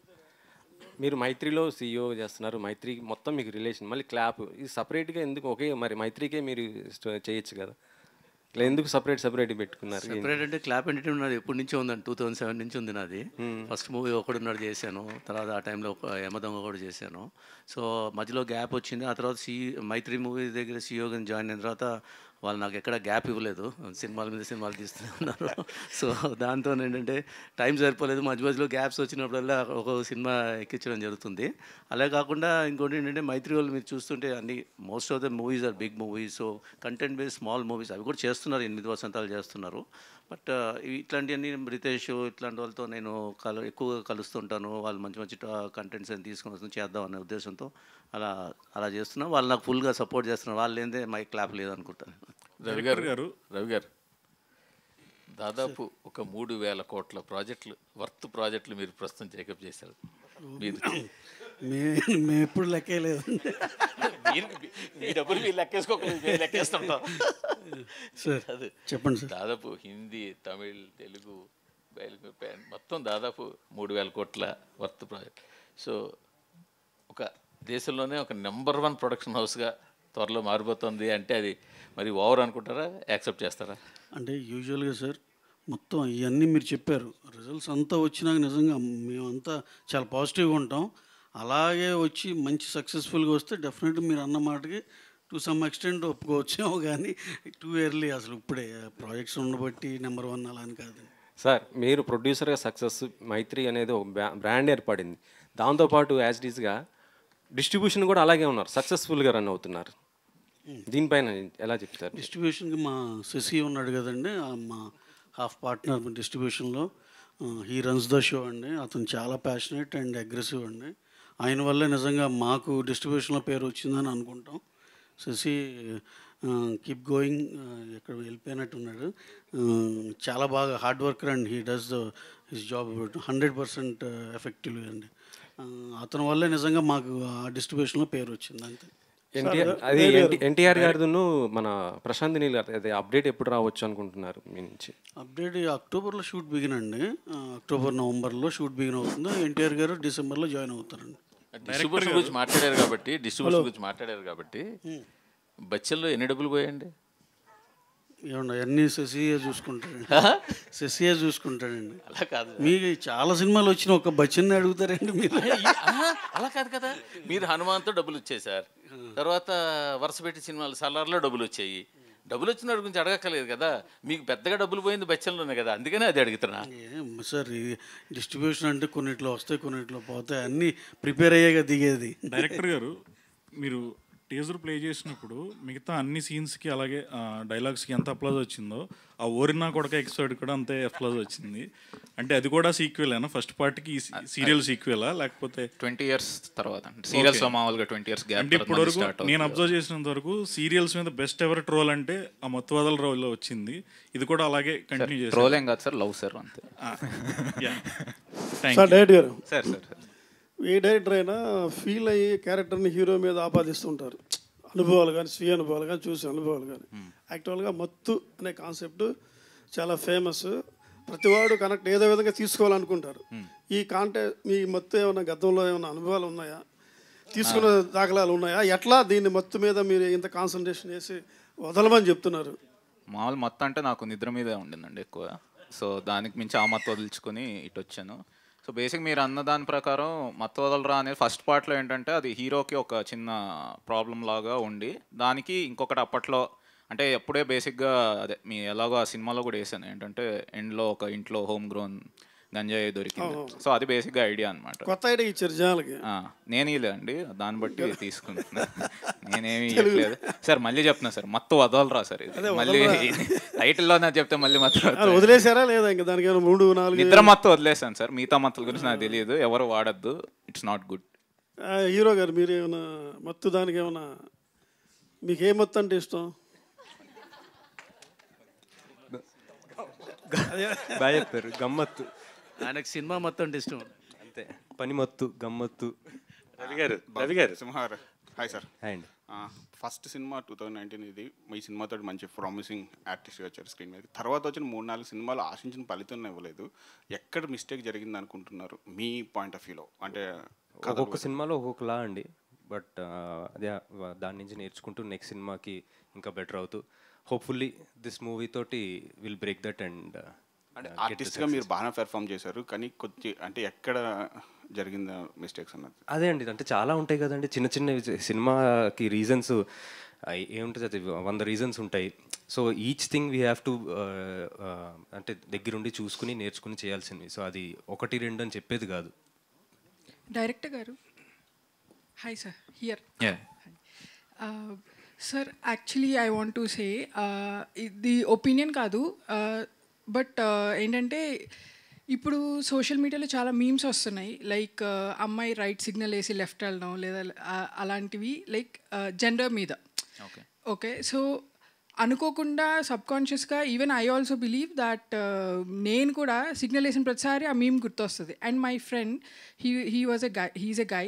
మీరు మైత్రిలో CEO చేస్తున్నారు, మైత్రి మొత్తం మీకు రిలేషన్, మళ్ళీ క్లాప్ ఇది సపరేట్గా ఎందుకు? ఓకే, మరి మైత్రికే మీరు చేయొచ్చు కదా, ఎందుకు సపరేట్ పెట్టుకున్నారు? సపరేట్ అంటే క్లాప్ ఎంటర్టైన్మెంట్ ఉన్నది ఎప్పటి నుంచో ఉందండి, 2007 నుంచి ఉంది నాది. ఫస్ట్ మూవీ ఒకడున్నాడు చేశాను, తర్వాత ఆ టైంలో యమదొంగ కూడా చేశాను. సో మధ్యలో గ్యాప్ వచ్చింది. ఆ తర్వాత మైత్రి మూవీ దగ్గర CEOగా జాయిన్ అయిన తర్వాత వాళ్ళు నాకు ఎక్కడ గ్యాప్ ఇవ్వలేదు, సినిమాల మీద సినిమాలు తీస్తూనే ఉన్నారు. సో దాంతో ఏంటంటే టైం సరిపోలేదు, మధ్యలో గ్యాప్స్ వచ్చినప్పుడల్లా ఒక సినిమా ఎక్కించడం జరుగుతుంది. అలా కాకుండా ఇంకోటి ఏంటంటే మైత్రి వాళ్ళు మీరు చూస్తుంటే అన్ని most of the movies are big movies. So content based small movies అవి కూడా చేస్తున్నారు, 8 వసంతాలు చేస్తున్నారు. బట్ ఇట్లాంటివన్నీ రితేష్ ఇట్లాంటి వాళ్ళతో నేను ఎక్కువగా కలుస్తుంటాను. వాళ్ళు మంచి మంచి కంటెంట్స్ అని తీసుకొని వస్తుంది చేద్దాం అనే ఉద్దేశంతో అలా చేస్తున్నాం. వాళ్ళు నాకు ఫుల్గా సపోర్ట్ చేస్తున్నారు. వాళ్ళు ఏందే మైక్ క్లాప్ లేదనుకుంటాను. రవి గారు దాదాపు ఒక 3,000 కోట్ల ప్రాజెక్టులు మీరు ప్రస్తుతం టేకప్ చేశారు. మేము ఎప్పుడు లెక్కలేదు, మీ డబ్బులు మీరు లెక్కేస్తుంటాం సార్. చెప్పండి సార్. దాదాపు హిందీ, తమిళ్, తెలుగు, మొత్తం దాదాపు 3,000 కోట్ల ప్రాజెక్ట్. సో ఒక దేశంలోనే ఒక నెంబర్ 1 ప్రొడక్షన్ హౌస్గా త్వరలో మారిపోతుంది అంటే అది మరి ఓవర్ అనుకుంటారా, యాక్సెప్ట్ చేస్తారా? అంటే యూజువల్గా సార్ మొత్తం ఇవన్నీ మీరు చెప్పారు, రిజల్ట్స్ అంతా వచ్చినాక నిజంగా మేమంతా చాలా పాజిటివ్గా ఉంటాం. అలాగే వచ్చి మంచి సక్సెస్ఫుల్గా వస్తే డెఫినెట్గా మీరు అన్న మాటకి టు సమ్ ఎక్స్టెంట్ ఒప్పుకోవచ్చేమో, కానీ టూ ఎర్లీ అసలు ఇప్పుడే ప్రాజెక్ట్స్ ఉండబట్టి నెంబర్ 1 అలా అని కాదు సార్. మీరు ప్రొడ్యూసర్గా సక్సెస్ మైత్రి అనేది ఒక బ్రాండ్ ఏర్పడింది, దాంతోపాటు యాజ్ ఇట్ ఈస్గా డిస్ట్రిబ్యూషన్ కూడా అలాగే ఉన్నారు, సక్సెస్ఫుల్గా రన్ అవుతున్నారు. దీనిపైన ఎలా చెప్తారు? డిస్ట్రిబ్యూషన్కి మా శశి ఉన్నాడు కదండి, మా హాఫ్ పార్ట్నర్ డిస్ట్రిబ్యూషన్లో. హీ రన్స్ ద షో అండి. అతను చాలా ప్యాషనేట్ అండ్ అగ్రెసివ్ అండి. ఆయన వల్లే నిజంగా మాకు డిస్ట్రిబ్యూషన్లో పేరు వచ్చిందని అనుకుంటాం. శశి కీప్ గోయింగ్, ఎక్కడ వెళ్ళిపోయినట్టు ఉన్నాడు. చాలా బాగా hard worker and he does his job 100% effectively అండి. అతని వల్లే నిజంగా మాకు ఆ డిస్ట్రిబ్యూషన్లో పేరు వచ్చింది అంతే. ఎన్టీఆర్ గారిను మన ప్రశాంత్ నీల్ గారు అదే అప్డేట్ ఎప్పుడు రావచ్చు అనుకుంటున్నారు మీ నుంచి? అప్డేట్ అక్టోబర్లో షూట్ బిగిన్ అండి, అక్టోబర్ నవంబర్లో షూట్ బిగిన్ అవుతుంది. ఎన్టీఆర్ గారు డిసెంబర్లో జాయిన్ అవుతారండి. డిస్ట్రిబ్యూషన్ గురించి మాట్లాడారు కాబట్టి బచ్చల్లో ఎన్ని డబ్బులు పోయండి? ఏమన్నా అన్నీ శశియే చూసుకుంటాడండి, శశియే చూసుకుంటాడండి. అలా కాదు, మీకు చాలా సినిమాలు వచ్చిన ఒక బచ్చన్ని అడుగుతారండి మీరు. అలా కాదు కదా, మీరు హనుమాన్తో డబ్బులు వచ్చేసారు, తర్వాత వరుస పెట్టి సినిమాలు సలార్లో డబ్బులు వచ్చాయి. డబ్బులు వచ్చిన వాడి గురించి అడగక్కర్లేదు కదా, మీకు పెద్దగా డబ్బులు పోయింది బచ్చన్లోనే కదా, అందుకనే అది అడుగుతున్నా. సార్ ఈ డిస్ట్రిబ్యూషన్ అంటే కొన్నిట్లో వస్తాయి కొన్నిట్లో పోతాయి, అన్నీ ప్రిపేర్ అయ్యాక దిగేది. డైరెక్టర్ గారు, మీరు టీజర్ ప్లే చేసినప్పుడు మిగతా అన్ని సీన్స్కి అలాగే డైలాగ్స్కి ఎంత అప్లాజ్ వచ్చిందో ఆ ఓరినా కొడక ఎపిసోడ్ కూడా అంతే అప్లాజ్ వచ్చింది. అంటే అది కూడా సీక్వెలేనా? ఫస్ట్ పార్ట్కి సీరియల్ సీక్వెలా లేకపోతే 20 years తర్వాత? సీరియల్స్ మామూలుగా 20 years గ్యాప్. అంటే ఇప్పటి వరకు నేను అబ్జర్వ్ చేసినంత వరకు సీరియల్స్ మీద బెస్ట్ ఎవర్ ట్రోల్ అంటే ఆ మత్తువదల రోల్లో వచ్చింది. ఇది కూడా అలాగే కంటిన్యూ చేస్తారు. ట్రోల్ ఏం కాదు సార్, లవ్ సార్ అంతే. సార్ డైరెక్టర్ గారు, సార్ సార్ ఏ డైరెక్టర్ అయినా ఫీల్ అయ్యి క్యారెక్టర్ని హీరో మీద ఆపాదిస్తుంటారు. అనుభవాలు కానీ, స్వీయ అనుభవాలు కానీ, చూసే అనుభవాలు కానీ. యాక్చువల్గా మత్తు అనే కాన్సెప్ట్ చాలా ఫేమస్, ప్రతివాడు కనెక్ట్ ఏదో విధంగా తీసుకోవాలనుకుంటారు. ఈ మీ మత్తు ఏమైనా గతంలో ఏమైనా అనుభవాలు ఉన్నాయా, తీసుకున్న దాఖలాలు ఉన్నాయా? ఎట్లా దీన్ని మత్తు మీద మీరు ఇంత కాన్సన్ట్రేషన్ చేసి వదలమని చెప్తున్నారు? మామూలు మత్తు అంటే నాకు నిద్ర మీదే ఉండిందండి ఎక్కువ. సో దానికి మించి ఆ మత్తు వదిలించుకొని ఇటు వచ్చాను. సో బేసిక్ మీరు అన్న దాని ప్రకారం మత్తు వదలరా అనేది ఫస్ట్ పార్ట్లో ఏంటంటే అది హీరోకి ఒక చిన్న ప్రాబ్లం లాగా ఉండి, దానికి ఇంకొకటి అప్పట్లో అంటే ఎప్పుడే బేసిక్గా అదే మీ ఎలాగో ఆ సినిమాలో కూడా వేసాను ఏంటంటే ఎండ్లో ఒక ఇంట్లో హోమ్ గ్రోన్ గంజాయి దొరికింది. సో అది బేసిక్గా ఐడియా అనమాట. కొత్త ఐడియా ఇచ్చారు జనాలకి. నేను ఇలేండి, దాన్ని బట్టి తీసుకుంటున్నా, నేనేమి ఇవ్వట్లేదు సార్. మళ్ళీ చెప్తున్నా సార్, మత్తు వదలరా సార్. ఇది మళ్ళీ టైటిల్లోనే చెప్తే మళ్ళీ మత్తు వదిలేసారా లేదా? ఇంకా దానికి 3-4 నిద్ర మత్తు వదిలేసాను సార్. మిగతా మత్తుల గురించి నాకు తెలియదు, ఎవరు వాడద్దు, ఇట్స్ నాట్ గుడ్. హీరో గారు, మీరు ఏమైనా మత్తు దానికి ఏమైనా మీకు ఏ మత్తు అంటే ఇష్టం? బాగా చెప్పారు, గమ్మత్తు. ఆయనకు సినిమా మొత్తం అంటే ఇష్టం అంతే, పని మత్తు, గమ్మత్తు. రవి గారు సింహార్. Hi sir. హాయ్ అండి. ఫస్ట్ సినిమా 2019 ఇది. ఈ సినిమాతో మంచి ప్రామిసింగ్ ఆర్టిస్ట్గా వచ్చారు స్క్రీన్ మీద. తర్వాత వచ్చిన 3-4 సినిమాలు ఆశించిన ఫలితం ఇవ్వలేదు. ఎక్కడ మిస్టేక్ జరిగింది అనుకుంటున్నారు మీ పాయింట్ ఆఫ్ వ్యూలో? అంటే ఒక్కొక్క సినిమాలో ఒక్కొక్కలా అండి, బట్ అదే దాని నుంచి నేర్చుకుంటూ నెక్స్ట్ సినిమాకి ఇంకా బెటర్ అవుతూ హోప్ఫుల్లీ దిస్ మూవీ తోటి విల్ బ్రేక్ దట్. అండ్ అంటే ఆర్టిస్ట్గా మీరు బాగా పెర్ఫామ్ చేశారు, కానీ కొద్ది అంటే ఎక్కడ జరిగింది మిస్టేక్స్ అన్నది? అదే అండి, అంటే చాలా ఉంటాయి కదండి చిన్న చిన్న సినిమాకి రీజన్స్. ఏముంటుంది అది 100 రీజన్స్ ఉంటాయి. So each thing we have to అంటే దగ్గరుండి చూసుకుని నేర్చుకుని చేయాల్సింది. సో అది 1-2 అని చెప్పేది కాదు. డైరెక్టర్ గారు, hi sir. Here sir, actually I want to say ఇది ఒపీనియన్ కాదు, బట్ ఏంటంటే ఇప్పుడు సోషల్ మీడియాలో చాలా మీమ్స్ వస్తున్నాయి. లైక్ అమ్మాయి రైట్ సిగ్నల్ వేసి లెఫ్ట్ వెళ్ళడం, లేదా అలాంటివి లైక్ జెండర్ మీద. ఓకే, సో అనుకోకుండా సబ్కాన్షియస్గా even I also believe that నేను కూడా సిగ్నల్ వేసిన ప్రతిసారి ఆ మీమ్ గుర్తొస్తుంది. And my friend he's a guy.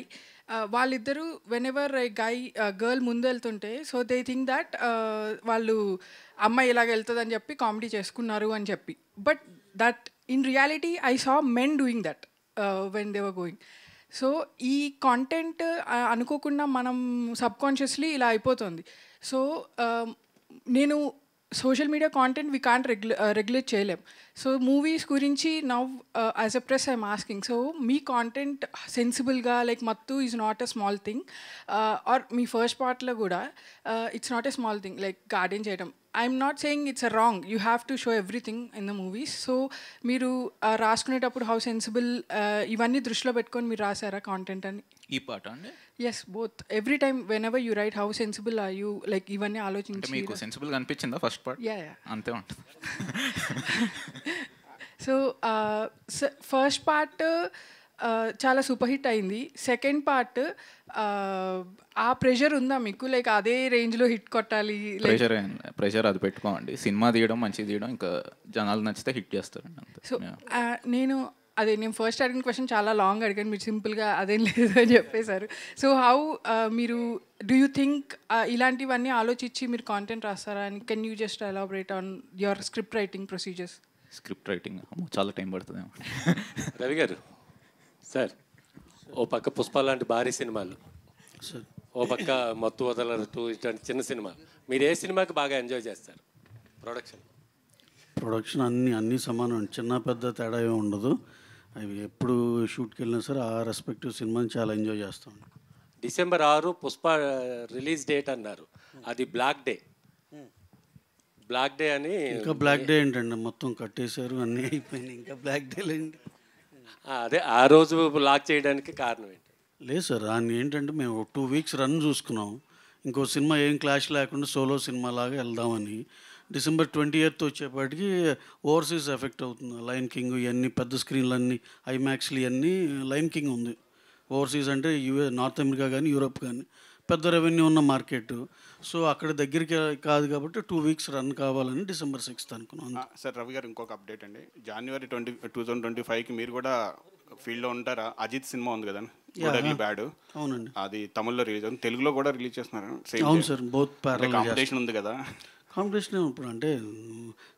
వాళ్ళిద్దరూ వెనెవర్ గర్ల్ ముందు వెళ్తుంటే సో దే థింక్ దట్ వాళ్ళు అమ్మాయి ఇలాగ వెళ్తుంది అని చెప్పి కామెడీ చేసుకున్నారు అని చెప్పి. But that in reality I saw men doing that when they were going. So ఈ కాంటెంట్ అనుకోకుండా మనం సబ్కాన్షియస్లీ ఇలా అయిపోతుంది. సో నేను social media content we can't regulate చేయలేం. సో మూవీస్ గురించి now as a press I'm asking, so మీ content సెన్సిబుల్గా లైక్ మత్తు is not a small thing, or మీ ఫస్ట్ పార్ట్లో కూడా it's not a small thing like garden చేయడం. I'm not saying it's a wrong, you have to show everything in the movies. So మీరు రాసుకునేటప్పుడు how sensible ఇవన్నీ దృష్టిలో పెట్టుకొని మీరు రాసారా content అని? ఈ పాట అండి? Yes, both. Every time whenever you write how sensible are you, like ఇవన్నీ ఆలోచించి. మీకు సెన్సిబుల్గా అనిపించిందా ఫస్ట్ పార్ట్? యా అంతే ఉంటుంది. సో ఫస్ట్ పార్ట్ చాలా సూపర్ హిట్ అయింది. సెకండ్ పార్ట్ ఆ ప్రెషర్ ఉందా మీకు, లైక్ అదే రేంజ్లో హిట్ కొట్టాలి? ప్రెషర్ అది పెట్టుకోండి. సినిమా తీయడం మంచిగా తీయడం, ఇంకా జనాలు నచ్చితే హిట్ చేస్తారండి అంతే. సో నేను ఫస్ట్ అడిగిన క్వశ్చన్ చాలా లాంగ్ అడిగాను, మీరు సింపుల్గా అదేం లేదు అని చెప్పేశారు. సో హౌ మీరు డూ యూ థింక్ ఇలాంటివన్నీ ఆలోచించి మీరు కాంటెంట్ రాస్తారా? And can you just elaborate on your script writing procedures? Script writing చాలా టైం పడుతుంది. రవి గారు సార్, ఓ పక్క పుష్ప లాంటి భారీ సినిమాలు, ఓ పక్క మత్తు వదలరు ఇట్లాంటి చిన్న సినిమా, మీరు ఏ సినిమాకి బాగా ఎంజాయ్ చేస్తారు? ప్రొడక్షన్ అన్నీ సమానం, చిన్న పెద్ద తేడా ఏమి ఉండదు. అవి ఎప్పుడు షూట్కి వెళ్ళినా సరే ఆ రెస్పెక్టివ్ సినిమాని చాలా ఎంజాయ్ చేస్తాం. December 6 పుష్ప రిలీజ్ డేట్ అన్నారు, అది బ్లాక్ డే. బ్లాక్ డే అని ఇంకా బ్లాక్ డే ఏంటండి, మొత్తం కట్టేశారు, అన్నీ అయిపోయినాయి, ఇంకా బ్లాక్ డే లేండి. అదే ఆ రోజు లాక్ చేయడానికి కారణం ఏంటి? లేదు సార్, దాన్ని ఏంటంటే మేము 2 weeks రన్ చూసుకున్నాం, ఇంకో సినిమా ఏం క్లాష్ లేకుండా సోలో సినిమా లాగా వెళ్దామని. December 20th వచ్చేపాటికి ఓవర్సీస్ ఎఫెక్ట్ అవుతుంది. లైన్ కింగ్ ఇవన్నీ పెద్ద స్క్రీన్లు అన్నీ ఐమాక్స్లు ఇవన్నీ లైన్ కింగ్ ఉంది. ఓవర్సీస్ అంటే నార్త్ అమెరికా కానీ యూరోప్ కానీ పెద్ద రెవెన్యూ ఉన్న మార్కెట్. సో అక్కడ దగ్గరికి కాదు కాబట్టి 2 weeks రన్ కావాలని December 6th అనుకున్నాం. సార్ రవి గారు ఇంకొక అప్డేట్ అండి, January 2025కి మీరు కూడా ఫీల్డ్లో ఉంటారా? అజిత్ సినిమా ఉంది కదండి, బ్యాడ్. అవునండి, అది తమిళ్లో రిలీజ్ అవుతుంది, తెలుగులో కూడా రిలీజ్ చేస్తున్నారు. అవును సార్, బోత్ కాంపిటీషన్ ఉంది కదా. కాంపిటీషన్ ఇప్పుడు అంటే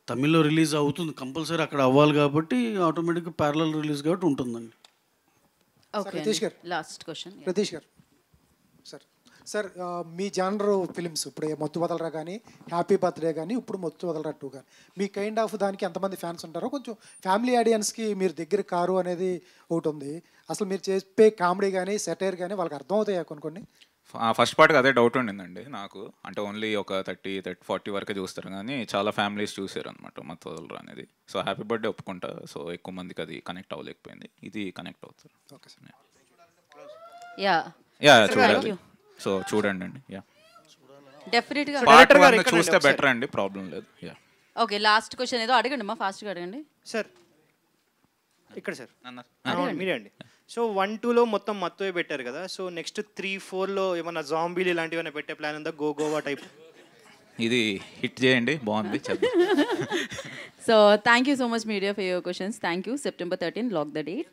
తమిళ్లో రిలీజ్ అవుతుంది కంపల్సరీ, అక్కడ అవ్వాలి కాబట్టి ఆటోమేటిక్గా ప్యారలల్ రిలీజ్ కాబట్టి ఉంటుందండి. రతీష్ గారు, లాస్ట్ క్వశ్చన్. రతీష్ గారు సార్, మీ జానర్ ఫిలిమ్స్ ఇప్పుడు మత్తు వదలరా కానీ, హ్యాపీ బర్త్డే కానీ, ఇప్పుడు మత్తు వదలరా 2 కానీ, మీ కైండ్ ఆఫ్ దానికి ఎంతమంది ఫ్యాన్స్ ఉంటారో కొంచెం ఫ్యామిలీ ఆడియన్స్కి మీరు దగ్గర కారు అనేది ఒకటి ఉంది. అసలు మీరు చెప్పే కామెడీ కానీ సెటైర్ కానీ వాళ్ళకి అర్థం అవుతాయా కొన్ని? ఫస్ట్ పార్ట్కి అదే డౌట్ ఉండిందండి నాకు, అంటే ఓన్లీ ఒక 30-40 వరకే చూస్తారు కానీ చాలా ఫ్యామిలీస్ చూసారు అనమాట మత్తు వదలరా అనేది. సో హ్యాపీ బర్త్డే ఒప్పుకుంటా, సో ఎక్కువ మందికి అది కనెక్ట్ అవ్వలేకపోయింది, ఇది కనెక్ట్ అవుతారు. ఓకే సార్, యా చూడాలి, సో చూడండి అండి. యా డెఫినెట్గా చూస్తే బెటర్ అండి, ప్రాబ్లం లేదు. యా ఓకే, లాస్ట్ క్వశ్చన్ ఏదో అడగండి అమ్మా, ఫాస్ట్గా అడగండి సార్. ఇక్కడ సార్ మీరే అండి. సో 1-2లో మొత్తం మత్తువే పెట్టారు కదా, సో నెక్స్ట్ 3-4లో ఏమన్నా జాంబీలు ఇలాంటివి ఏమైనా పెట్టే ప్లాన్ ఉందా? గోవా టైప్ ఇది హిట్ చేయండి, బాగుంది. So thank you so much media for your questions. Thank you. September 13 lock the date.